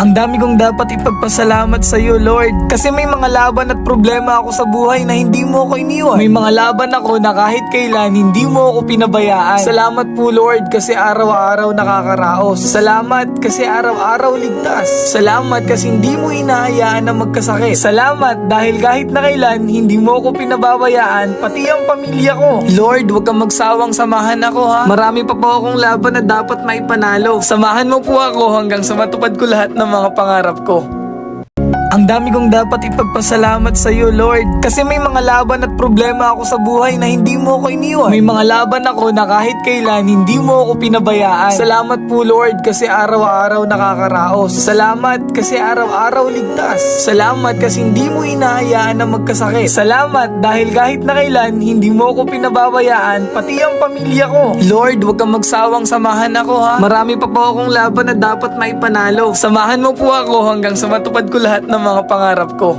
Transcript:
Ang dami kong dapat ipagpasalamat sa iyo, Lord. Kasi may mga laban at problema ako sa buhay na hindi mo ako iniwan. May mga laban ako na kahit kailan hindi mo ako pinabayaan. Salamat po, Lord, kasi araw-araw nakakaraos. Salamat kasi araw-araw ligtas. Salamat kasi hindi mo hinahayaan na magkasakit. Salamat dahil kahit na kailan hindi mo ako pinababayaan, pati ang pamilya ko. Lord, huwag kang magsawang samahan ako, ha. Marami pa po akong laban na dapat maipanalo. Samahan mo po ako hanggang sa matupad ko lahat ng mga pangarap ko. Ang dami kong dapat ipagpasalamat sa iyo, Lord. Kasi may mga laban at problema ako sa buhay na hindi mo ako iniwan. May mga laban ako na kahit kailan hindi mo ako pinabayaan. Salamat po, Lord, kasi araw-araw nakakaraos. Salamat kasi araw-araw ligtas. Salamat kasi hindi mo hinahayaan na magkasakit. Salamat dahil kahit na kailan hindi mo ako pinababayaan, pati ang pamilya ko. Lord, huwag kang magsawang samahan ako, ha. Marami pa po akong laban na dapat maipanalo. Samahan mo po ako hanggang sa matupad ko lahat ng mga pangarap ko.